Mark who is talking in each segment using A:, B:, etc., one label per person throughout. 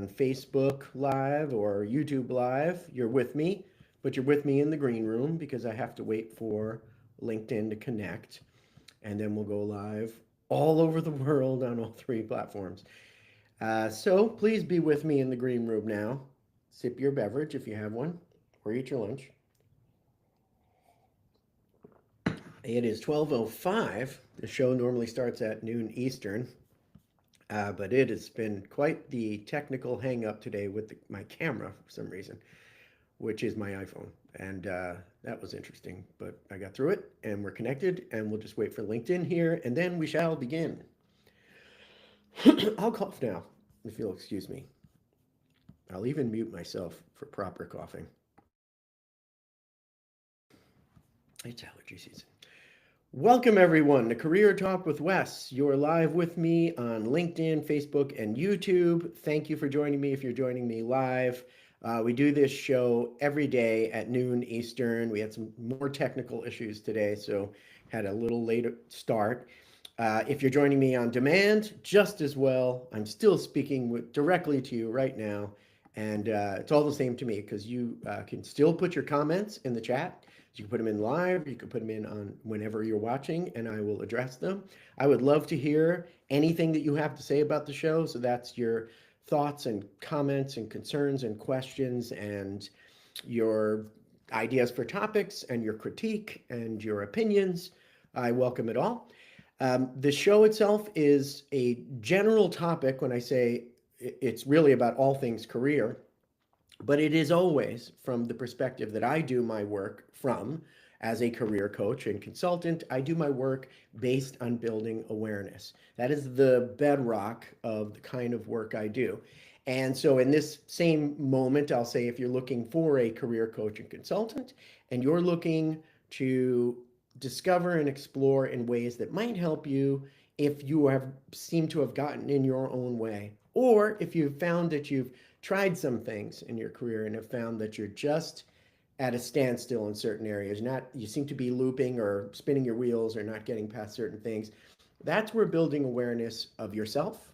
A: on Facebook Live or YouTube Live, you're with me, but you're with me in the green room because I have to wait for LinkedIn to connect. And then we'll go live all over the world on all three platforms. So please be with me in the green room now. Sip your beverage if you have one, or eat your lunch. It is 12:05. The show normally starts at noon Eastern, but it has been quite the technical hang up today with my camera for some reason, which is my iPhone. And that was interesting, but I got through it and we're connected and we'll just wait for LinkedIn here and then we shall begin. I'll cough now, if you'll excuse me. I'll even mute myself for proper coughing. It's allergy season. Welcome, everyone, to Career Talk with Wes. You're live with me on LinkedIn, Facebook, and YouTube. Thank you for joining me if you're joining me live. We do this show every day at noon Eastern. We had some more technical issues today, so had a little later start. If you're joining me on demand, just as well, I'm still speaking directly to you right now. And it's all the same to me because you can still put your comments in the chat. You can put them in live, you can put them in on whenever you're watching, and I will address them. I would love to hear anything that you have to say about the show. So that's your thoughts and comments and concerns and questions and your ideas for topics and your critique and your opinions. I welcome it all. The show itself is a general topic. When I say it's really about all things career, but it is always from the perspective that I do my work from as a career coach and consultant. I do my work based on building awareness. That is the bedrock of the kind of work I do. And so in this same moment, I'll say if you're looking for a career coach and consultant and you're looking to discover and explore in ways that might help you if you have seemed to have gotten in your own way, or if you've found that you've tried some things in your career and have found that you're just at a standstill in certain areas. You seem to be looping or spinning your wheels or not getting past certain things. That's where building awareness of yourself,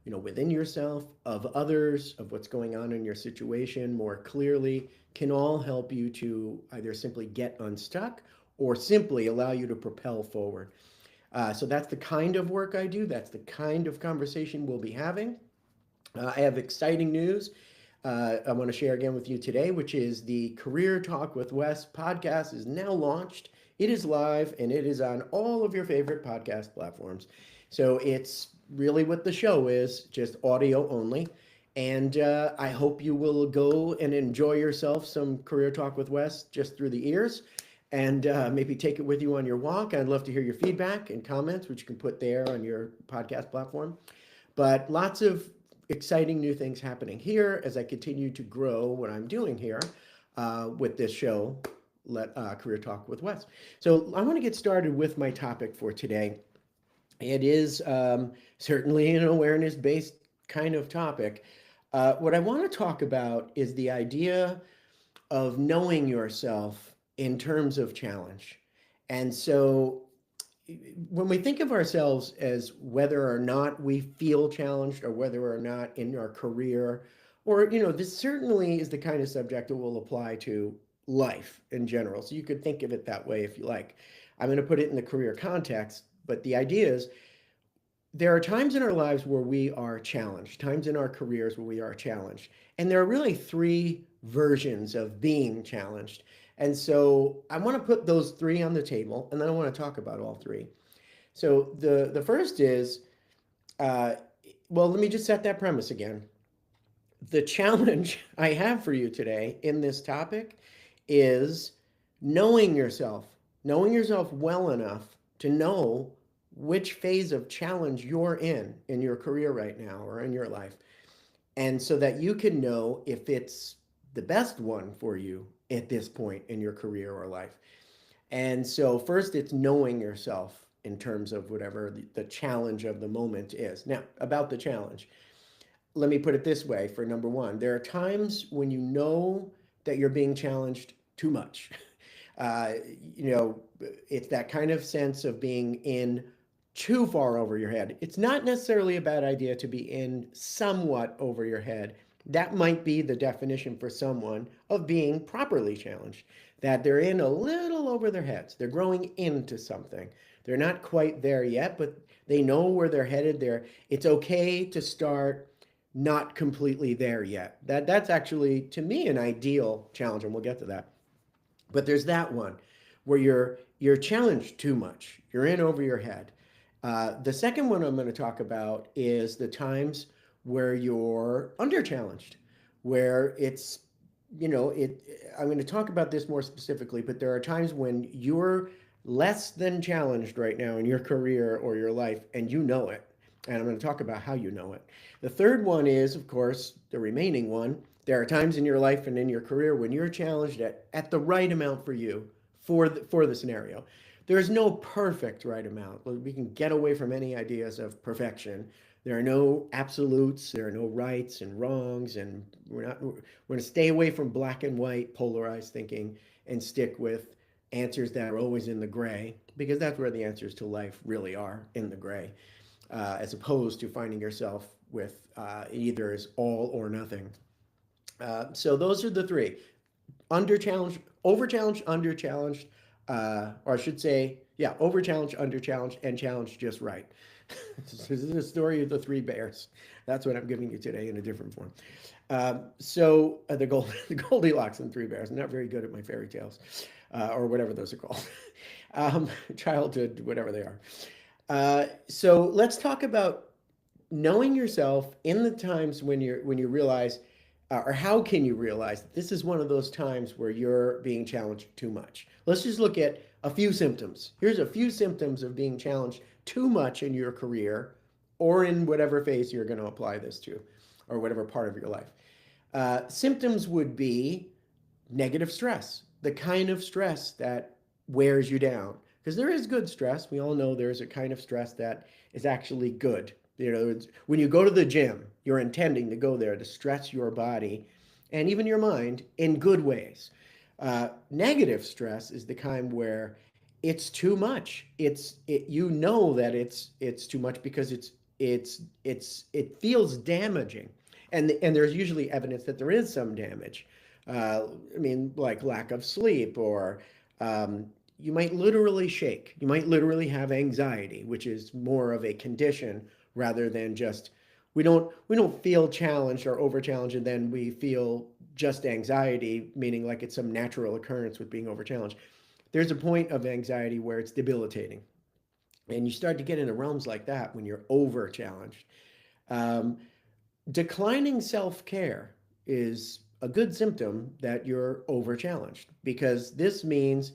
A: within yourself, of others, of what's going on in your situation more clearly can all help you to either simply get unstuck or simply allow you to propel forward. So that's the kind of work I do. That's the kind of conversation we'll be having. I have exciting news I want to share again with you today, which is the Career Talk with Wes podcast is now launched. It is live and it is on all of your favorite podcast platforms. So it's really what the show is, just audio only. And I hope you will go and enjoy yourself some Career Talk with Wes just through the ears and maybe take it with you on your walk. I'd love to hear your feedback and comments, which you can put there on your podcast platform. But lots of exciting new things happening here as I continue to grow what I'm doing here with this show, Career Talk with Wes. So I want to get started with my topic for today. It is certainly an awareness-based kind of topic. What I want to talk about is the idea of knowing yourself in terms of challenge. And so when we think of ourselves as whether or not we feel challenged or whether or not in our career, or, this certainly is the kind of subject that will apply to life in general. So you could think of it that way if you like. I'm going to put it in the career context, but the idea is there are times in our lives where we are challenged, times in our careers where we are challenged. And there are really three versions of being challenged. And so I want to put those three on the table, and then I want to talk about all three. So the first is, well, let me just set that premise again. The challenge I have for you today in this topic is knowing yourself well enough to know which phase of challenge you're in your career right now or in your life. And so that you can know if it's the best one for you at this point in your career or life. And so first it's knowing yourself in terms of whatever the challenge of the moment is. Now, about the challenge, let me put it this way for number one. There are times when you know that you're being challenged too much. It's that kind of sense of being in too far over your head. It's not necessarily a bad idea to be in somewhat over your head, That might be the definition for someone of being properly challenged, that they're in a little over their heads. They're growing into something. They're not quite there yet, but they know where they're headed. It's okay to start not completely there yet. That's actually to me an ideal challenge, and we'll get to that. But there's that one where you're challenged too much. You're in over your head. The second one I'm going to talk about is the times where you're under challenged, where it's, I'm going to talk about this more specifically, but there are times when you're less than challenged right now in your career or your life, and you know it. And I'm going to talk about how you know it. The third one is, of course, the remaining one. There are times in your life and in your career when you're challenged at the right amount for you for the scenario. There's no perfect right amount. We can get away from any ideas of perfection. There are no absolutes. There are no rights and wrongs, and we're going to stay away from black and white polarized thinking and stick with answers that are always in the gray, because that's where the answers to life really are, in the gray, as opposed to finding yourself with either as all or nothing. So those are the three: under challenged, over challenged, under challenged, or I should say, yeah, over challenged, under challenged, and challenged just right. This is the story of the three bears. That's what I'm giving you today in a different form. The Goldilocks and Three Bears. I'm not very good at my fairy tales, or whatever those are called. Childhood, whatever they are. So let's talk about knowing yourself in the times when you realize, or how can you realize that this is one of those times where you're being challenged too much. Let's just look at a few symptoms. Here's a few symptoms of being challenged too much in your career, or in whatever phase you're going to apply this to, or whatever part of your life. Symptoms would be negative stress, the kind of stress that wears you down. Because there is good stress. We all know there's a kind of stress that is actually good. When you go to the gym, you're intending to go there to stress your body and even your mind in good ways. Negative stress is the kind where it's too much. You know that it's too much because it feels damaging, and there's usually evidence that there is some damage. I mean, like lack of sleep, or you might literally shake. You might literally have anxiety, which is more of a condition rather than just we don't feel challenged or over challenged and then we feel just anxiety, meaning like it's some natural occurrence with being over challenged. There's a point of anxiety where it's debilitating, and you start to get into realms like that when you're over challenged. Um, Declining self-care is a good symptom that you're over challenged, because this means,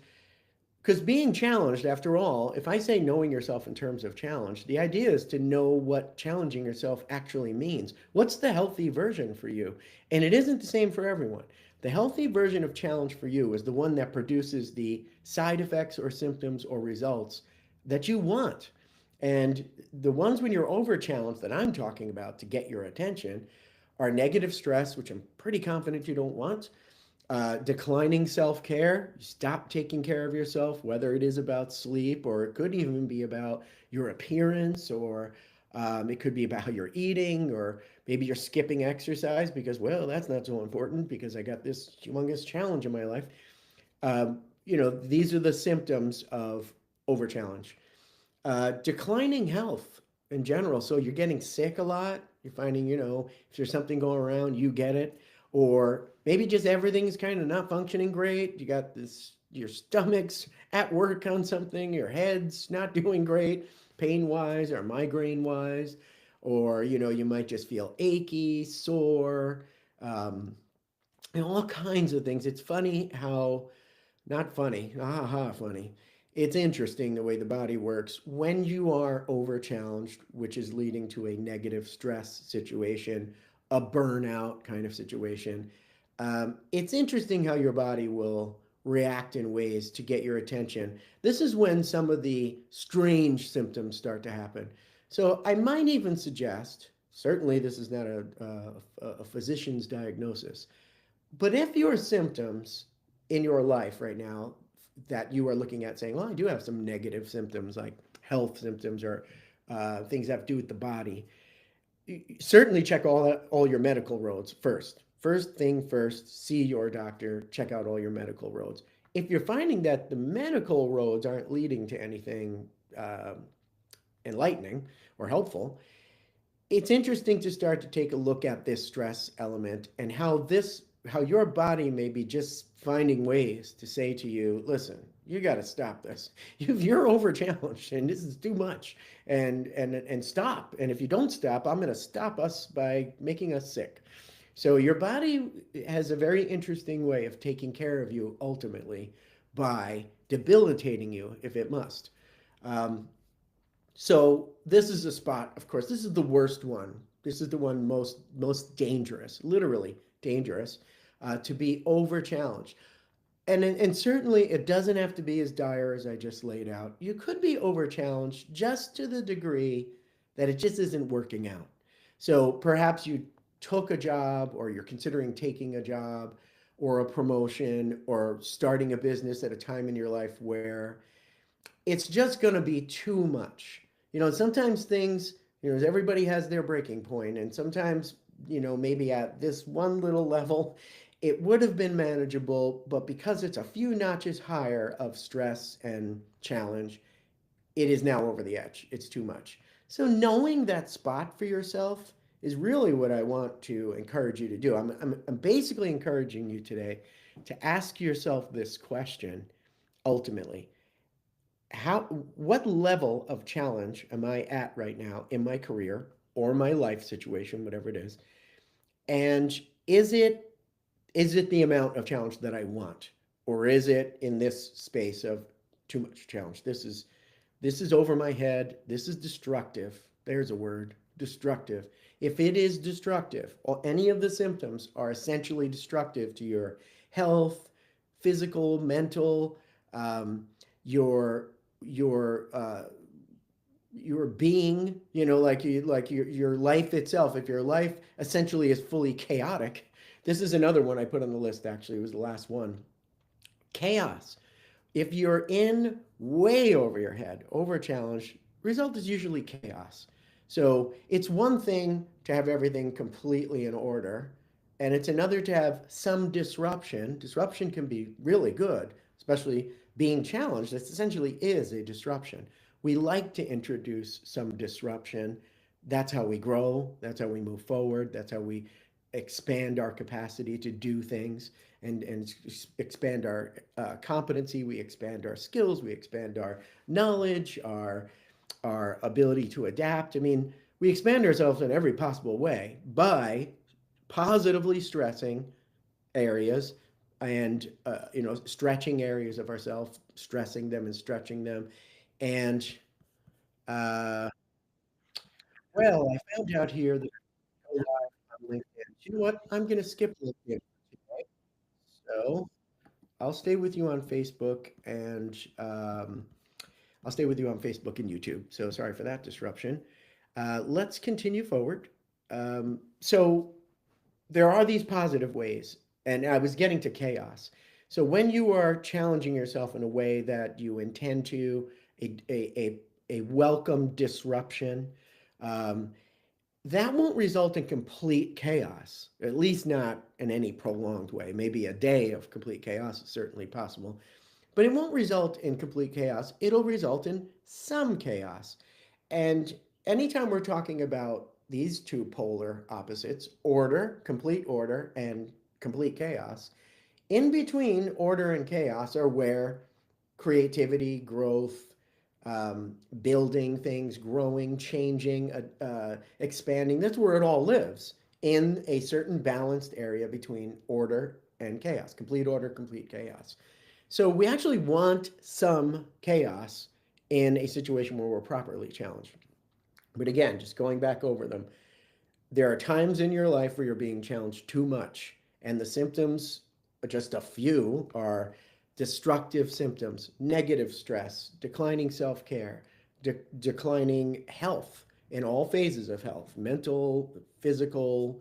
A: because being challenged, after all, if I say knowing yourself in terms of challenge, the idea is to know what challenging yourself actually means. What's the healthy version for you? And it isn't the same for everyone. The healthy version of challenge for you is the one that produces the side effects or symptoms or results that you want. And the ones when you're over challenged that I'm talking about to get your attention are negative stress, which I'm pretty confident you don't want. Declining self-care, stop taking care of yourself, whether it is about sleep, or it could even be about your appearance, or it could be about how you're eating, or maybe you're skipping exercise because, well, that's not so important because I got this humongous challenge in my life. These are the symptoms of over challenge. Declining health in general. So you're getting sick a lot. You're finding, if there's something going around, you get it. Or maybe just everything's kind of not functioning great. You got this, your stomach's at work on something, your head's not doing great, pain wise or migraine wise. Or, you might just feel achy, sore, all kinds of things. It's funny how, not funny, funny. It's interesting the way the body works when you are over challenged, which is leading to a negative stress situation, a burnout kind of situation. It's interesting how your body will react in ways to get your attention. This is when some of the strange symptoms start to happen. So I might even suggest, certainly this is not a physician's diagnosis, but if your symptoms in your life right now that you are looking at saying, well, I do have some negative symptoms like health symptoms or things that have to do with the body, certainly check all your medical roads first. First thing first, see your doctor, check out all your medical roads. If you're finding that the medical roads aren't leading to anything uh, enlightening or helpful, it's interesting to start to take a look at this stress element and how your body may be just finding ways to say to you, listen, you got to stop this. You're over challenged and this is too much, and stop. And if you don't stop, I'm going to stop us by making us sick. So your body has a very interesting way of taking care of you ultimately by debilitating you if it must. Um, so this is a spot, of course, this is the worst one. This is the one most dangerous, literally dangerous, to be over challenged. And certainly it doesn't have to be as dire as I just laid out. You could be over challenged just to the degree that it just isn't working out. So perhaps you took a job, or you're considering taking a job or a promotion or starting a business at a time in your life where it's just going to be too much. Sometimes things, everybody has their breaking point, and sometimes, maybe at this one little level, it would have been manageable, but because it's a few notches higher of stress and challenge, it is now over the edge. It's too much. So knowing that spot for yourself is really what I want to encourage you to do. I'm basically encouraging you today to ask yourself this question ultimately: how what level of challenge am I at right now in my career or my life situation, whatever it is? And is it the amount of challenge that I want? Or is it in this space of too much challenge? This is over my head. This is destructive. There's a word, destructive. If it is destructive, or any of the symptoms are essentially destructive to your health, physical, mental, um, your your uh, your being, like your life itself. If your life essentially is fully chaotic, this is another one I put on the list. Actually, it was the last one. Chaos. If you're in way over your head, over challenged, result is usually chaos. So it's one thing to have everything completely in order, and it's another to have some disruption. Disruption can be really good, especially being challenged. This essentially is a disruption. We like to introduce some disruption. That's how we grow. That's how we move forward. That's how we expand our capacity to do things and expand our competency. We expand our skills. We expand our knowledge, our ability to adapt. I mean, we expand ourselves in every possible way by positively stressing areas and stretching areas of ourselves, stressing them and stretching them. And uh, well, I found out here that I'm live on LinkedIn. You know what? I'm going to skip LinkedIn today. So I'll stay with you on Facebook, and I'll stay with you on Facebook and YouTube. So sorry for that disruption. Let's continue forward. So there are these positive ways, and I was getting to chaos. So when you are challenging yourself in a way that you intend to, a welcome disruption, um, that won't result in complete chaos, at least not in any prolonged way. Maybe a day of complete chaos is certainly possible, but it won't result in complete chaos. It'll result in some chaos. And anytime we're talking about these two polar opposites, order, complete order, and complete chaos, in between order and chaos are where creativity, growth, building things, growing, changing, expanding, that's where it all lives, in a certain balanced area between order and chaos, complete order, complete chaos. So we actually want some chaos in a situation where we're properly challenged. But again, just going back over them, there are times in your life where you're being challenged too much, and the symptoms, just a few, are destructive symptoms, negative stress, declining self care, declining health in all phases of health, mental, physical,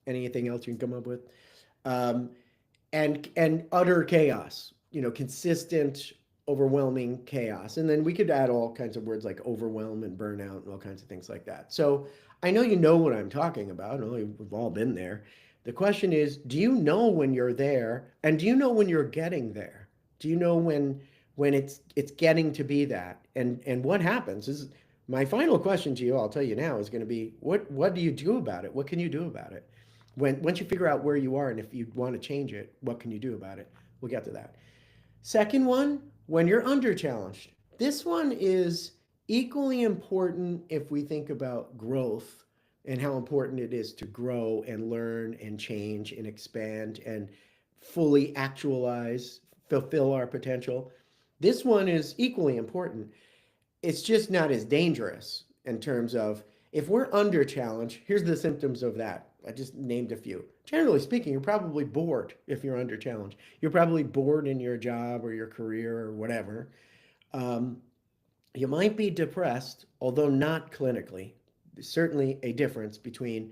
A: anything else you can come up with, um, and utter chaos, consistent overwhelming chaos. And then we could add all kinds of words like overwhelm and burnout and all kinds of things like that. So I know you know what I'm talking about. I know we've all been there. The question is, do you know when you're there, and do you know when you're getting there? Do you know when it's getting to be that? And what happens is my final question to you, I'll tell you now, is going to be what do you do about it? What can you do about it? Once you figure out where you are and if you want to change it, what can you do about it? We'll get to that. Second one, when you're under challenged. This one is equally important if we think about growth and how important it is to grow and learn and change and expand and fully actualize, fulfill our potential. This one is equally important. It's just not as dangerous in terms of if we're under challenge, here's the symptoms of that. I just named a few. Generally speaking, you're probably bored if you're under challenge. You're probably bored in your job or your career or whatever. Um, you might be depressed, although not clinically. There's certainly a difference between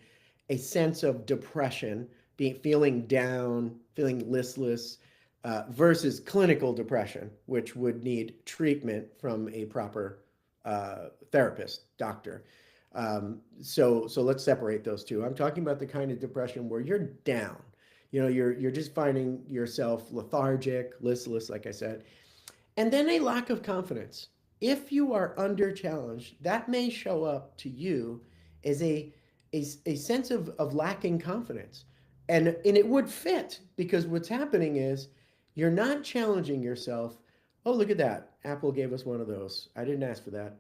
A: a sense of depression, feeling down, feeling listless, versus clinical depression, which would need treatment from a proper therapist, doctor. So let's separate those two. I'm talking about the kind of depression where you're down. You're just finding yourself lethargic, listless, like I said, and then a lack of confidence. If you are under challenge, that may show up to you as a sense of lacking confidence. And it would fit because what's happening is you're not challenging yourself. Oh, look at that. Apple gave us one of those. I didn't ask for that.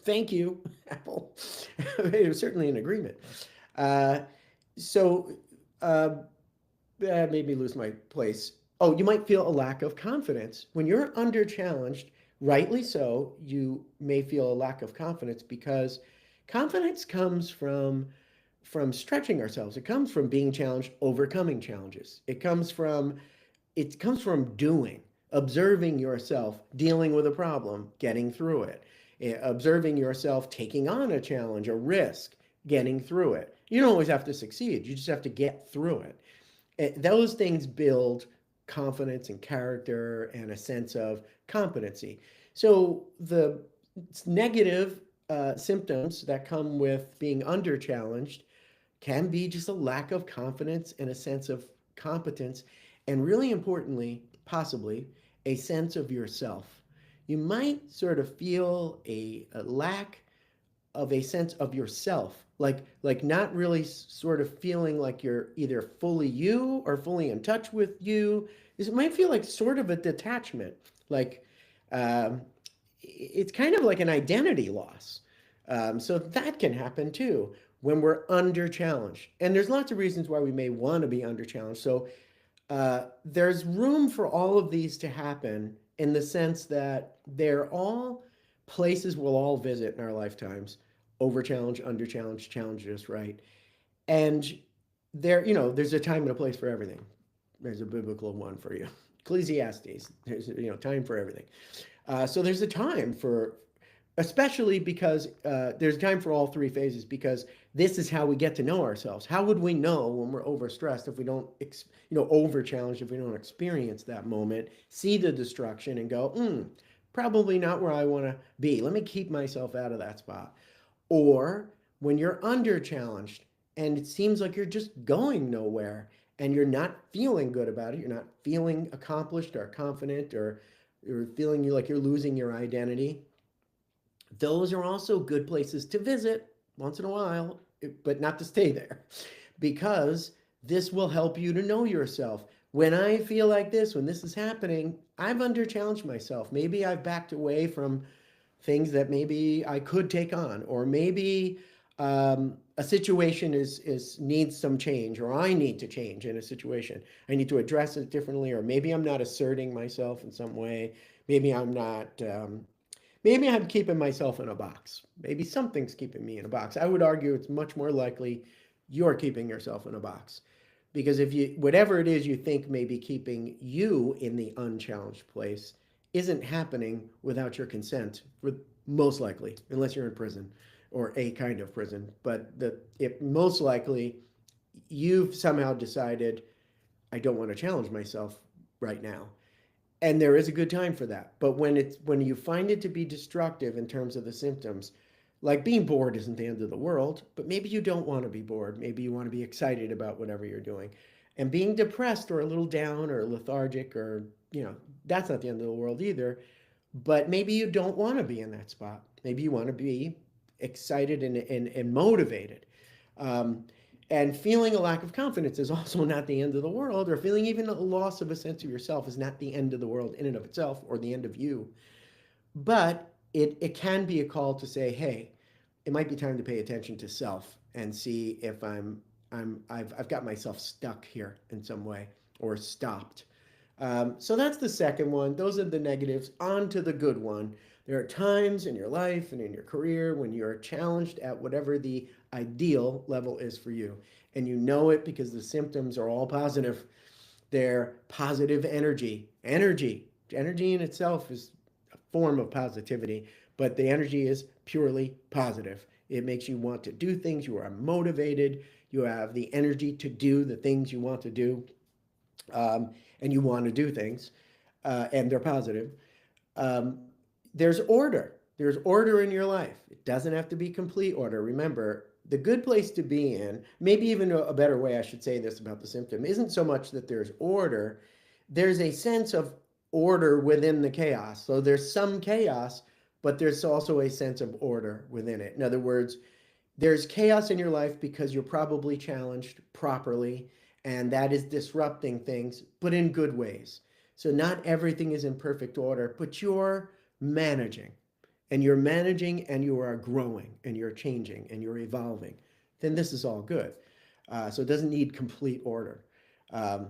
A: Thank you, Apple. It was certainly an agreement. So that made me lose my place. Oh, you might feel a lack of confidence. When you're under challenged, rightly so, you may feel a lack of confidence because confidence comes from stretching ourselves. It comes from being challenged, overcoming challenges. It comes from doing, observing yourself, dealing with a problem, getting through it, observing yourself taking on a challenge, a risk, getting through it. You don't always have to succeed. You just have to get through it. Those things build confidence and character and a sense of competency. So the negative symptoms that come with being under challenged can be just a lack of confidence and a sense of competence, and really importantly, possibly a sense of yourself. You might sort of feel a lack of a sense of yourself, like not really sort of feeling like you're either fully you or fully in touch with you. It might feel like sort of a detachment, like it's kind of like an identity loss. So that can happen too when we're under challenge. And there's lots of reasons why we may want to be under challenge. So there's room for all of these to happen in the sense that they're all places we'll all visit in our lifetimes. Over challenge, under challenge, challenge us, right? And there's a time and a place for everything. There's a biblical one for you. Ecclesiastes, there's time for everything. So there's a time for, especially because there's a time for all three phases, because this is how we get to know ourselves. How would we know when we're overstressed if we don't, over challenged, if we don't experience that moment, see the destruction and go, probably not where I want to be. Let me keep myself out of that spot. Or when you're under challenged and it seems like you're just going nowhere and you're not feeling good about it, you're not feeling accomplished or confident, or you're feeling like you're losing your identity. Those are also good places to visit once in a while, but not to stay there, because this will help you to know yourself. When I feel like this, when this is happening, I've under challenged myself. Maybe I've backed away from things that maybe I could take on, or maybe a situation needs some change, or I need to change in a situation. I need to address it differently, or maybe I'm not asserting myself in some way. Maybe I'm not. Maybe I'm keeping myself in a box. Maybe something's keeping me in a box. I would argue it's much more likely you're keeping yourself in a box, because whatever it is you think may be keeping you in the unchallenged place isn't happening without your consent, most likely, unless you're in prison or a kind of prison. But most likely you've somehow decided, I don't want to challenge myself right now. And there is a good time for that. But when you find it to be destructive in terms of the symptoms, like being bored isn't the end of the world, but maybe you don't want to be bored. Maybe you want to be excited about whatever you're doing. And being depressed or a little down or lethargic or, that's not the end of the world either. But maybe you don't want to be in that spot. Maybe you want to be excited and motivated. Um, and feeling a lack of confidence is also not the end of the world, or feeling even a loss of a sense of yourself is not the end of the world in and of itself or the end of you. But it can be a call to say, hey, it might be time to pay attention to self and see if I've got myself stuck here in some way or stopped. So that's the second one. Those are the negatives. On to the good one. There are times in your life and in your career when you're challenged at whatever the ideal level is for you. And you know it because the symptoms are all positive. They're positive energy. Energy in itself is a form of positivity, but the energy is purely positive. It makes you want to do things. You are motivated. You have the energy to do the things you want to do. And you want to do things, and they're positive. Um, there's order. There's order in your life. It doesn't have to be complete order. Remember, the good place to be in, maybe even a better way I should say this about the symptom, isn't so much that there's order, there's a sense of order within the chaos. So there's some chaos, but there's also a sense of order within it. In other words, there's chaos in your life because you're probably challenged properly, and that is disrupting things, but in good ways. So not everything is in perfect order, but you're managing, and you're managing, and you are growing, and you're changing, and you're evolving. Then this is all good. So it doesn't need complete order.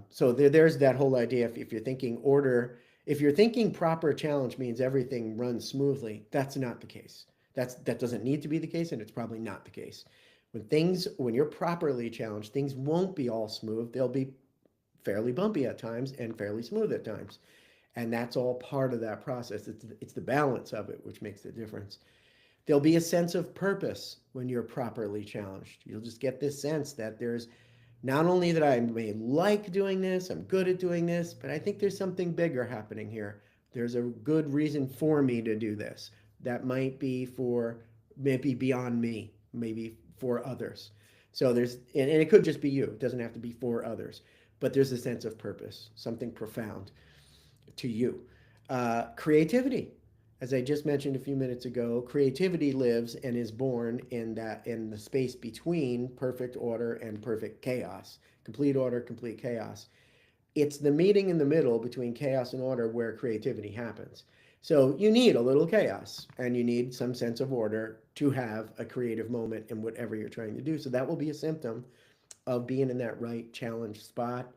A: So there's that whole idea. If you're thinking order, if you're thinking proper challenge means everything runs smoothly, that's not the case. That doesn't need to be the case, and it's probably not the case. When you're properly challenged, things won't be all smooth. They'll be fairly bumpy at times and fairly smooth at times. And that's all part of that process. It's the balance of it which makes the difference. There'll be a sense of purpose when you're properly challenged. You'll just get this sense that there's not only that I may like doing this, I'm good at doing this, but I think there's something bigger happening here. There's a good reason for me to do this. That might be maybe beyond me, maybe for others. So and it could just be you. It doesn't have to be for others, but there's a sense of purpose, something profound to you. Creativity, as I just mentioned a few minutes ago, creativity lives and is born in the space between perfect order and perfect chaos, complete order, complete chaos. It's the meeting in the middle between chaos and order where creativity happens. So you need a little chaos and you need some sense of order to have a creative moment in whatever you're trying to do. So that will be a symptom of being in that right challenge spot.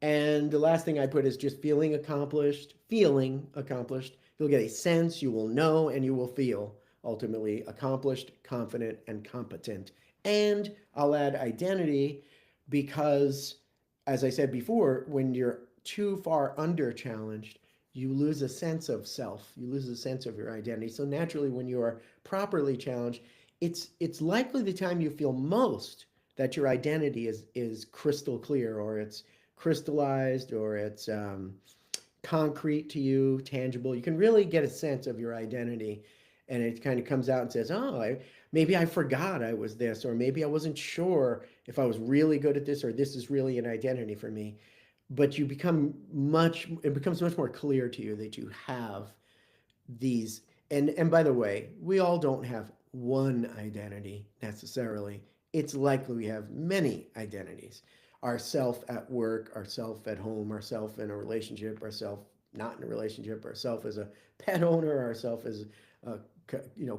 A: And the last thing I put is just feeling accomplished. You'll get a sense, you will know, and you will feel ultimately accomplished, confident, and competent. And I'll add identity because, as I said before, when you're too far under challenged, you lose a sense of self. You lose a sense of your identity. So naturally, when you are properly challenged, it's likely the time you feel most that your identity is crystal clear, or it's crystallized, or it's concrete to you, tangible. You can really get a sense of your identity, and it kind of comes out and says, "Oh, maybe I forgot I was this, or maybe I wasn't sure if I was really good at this, or this is really an identity for me." But it becomes much more clear to you that you have these. And by the way, we all don't have one identity necessarily. It's likely we have many identities. Ourself at work, ourself at home, ourself in a relationship, ourself not in a relationship, ourself as a pet owner, ourself as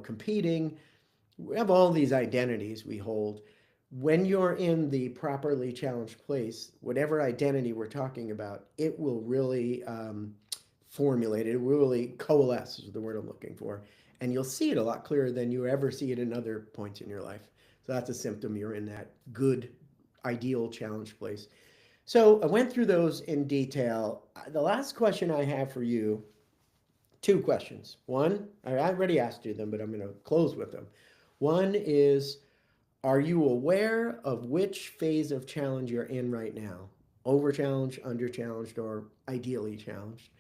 A: competing. We have all these identities we hold. When you're in the properly challenged place, whatever identity we're talking about, it will really formulate, it will really coalesce is the word I'm looking for. And you'll see it a lot clearer than you ever see it in other points in your life. So that's a symptom you're in that good, ideal challenge place. So I went through those in detail. The last question I have for you, two questions. One, I already asked you them, but I'm going to close with them. One is, are you aware of which phase of challenge you're in right now? Over challenged, under challenged, or ideally challenged?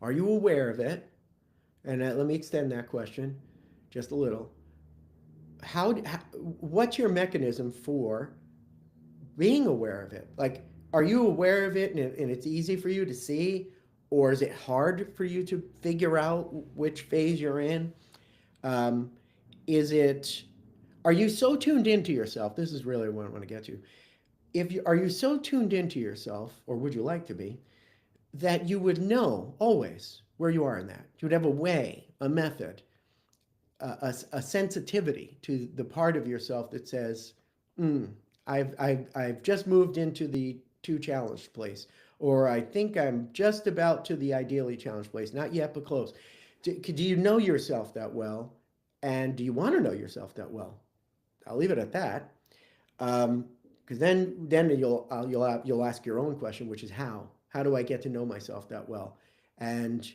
A: Are you aware of it? And let me extend that question just a little. What's your mechanism for being aware of it? Like, are you aware of it and it's easy for you to see? Or is it hard for you to figure out which phase you're in? Um, is it, are you so tuned into yourself? This is really what I want to get to. Are you so tuned into yourself, or would you like to be, that you would know always where you are in that? You would have a way, a method, a sensitivity to the part of yourself that says, I've just moved into the too challenged place, or I think I'm just about to the ideally challenged place. Not yet, but close. Do you know yourself that well? And do you want to know yourself that well? I'll leave it at that. Because then you'll ask your own question, which is how? How do I get to know myself that well? And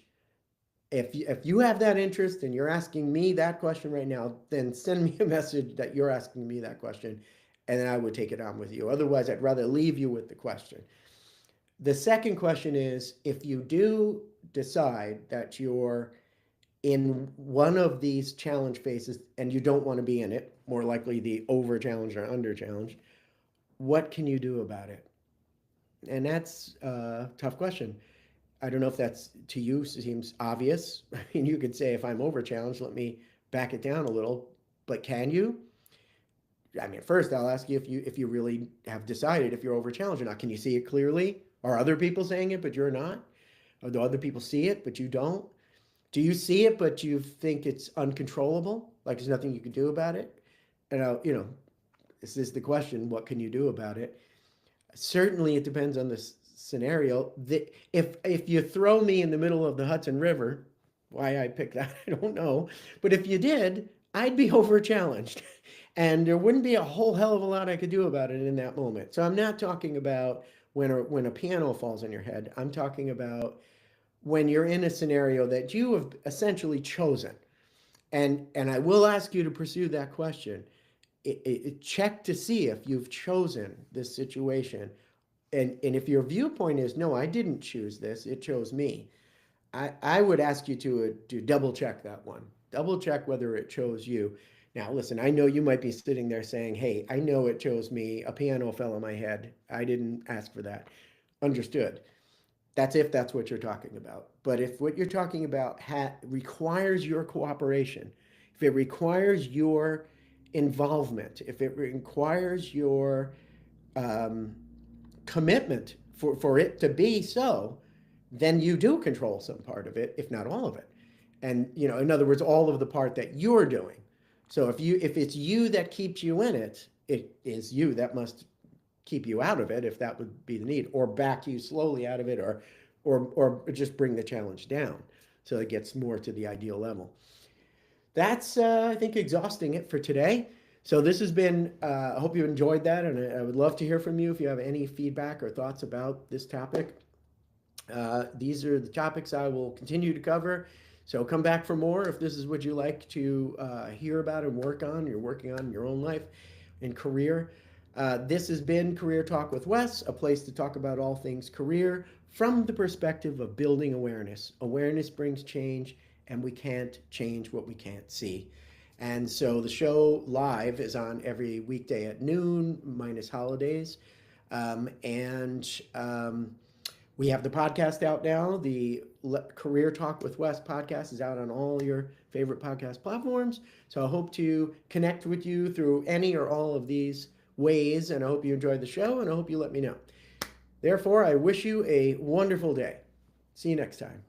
A: if you have that interest and you're asking me that question right now, then send me a message that you're asking me that question, and then I would take it on with you. Otherwise, I'd rather leave you with the question. The second question is, if you do decide that you're in one of these challenge phases and you don't want to be in it, more likely the over challenge or under challenge, what can you do about it? And that's a tough question. I don't know if that's to you seems obvious. I mean, you could say if I'm over challenged, let me back it down a little, but can you? I mean, first I'll ask you if you really have decided if you're over challenged or not. Can you see it clearly? Are other people saying it but you're not? Or do other people see it but you don't? Do you see it but you think it's uncontrollable? Like there's nothing you can do about it? And this is the question, what can you do about it? Certainly it depends on the scenario. If you throw me in the middle of the Hudson River, why I picked that, I don't know. But if you did, I'd be over challenged. And there wouldn't be a whole hell of a lot I could do about it in that moment. So I'm not talking about when a piano falls on your head. I'm talking about when you're in a scenario that you have essentially chosen. And I will ask you to pursue that question. Check to see if you've chosen this situation. And if your viewpoint is, no, I didn't choose this, it chose me, I would ask you to double check that one. Double check whether it chose you. Now, listen, I know you might be sitting there saying, hey, I know it chose me. A piano fell on my head. I didn't ask for that. Understood. That's if that's what you're talking about. But if what you're talking about requires your cooperation, if it requires your involvement, if it requires your commitment for it to be so, then you do control some part of it, if not all of it. And in other words, all of the part that you're doing. So if it's you that keeps you in it, it is you that must keep you out of it, if that would be the need, or back you slowly out of it, or just bring the challenge down so it gets more to the ideal level. That's I think exhausting it for today. So this has been, I hope you enjoyed that, and I would love to hear from you if you have any feedback or thoughts about this topic. These are the topics I will continue to cover. So come back for more if this is what you like to hear about and work on, you're working on in your own life and career. This has been Career Talk with Wes, a place to talk about all things career from the perspective of building awareness. Awareness brings change, and we can't change what we can't see. And so the show live is on every weekday at noon, minus holidays. We have the podcast out now. The Career Talk with Wes podcast is out on all your favorite podcast platforms. So I hope to connect with you through any or all of these ways, and I hope you enjoyed the show, and I hope you let me know. Therefore, I wish you a wonderful day. See you next time.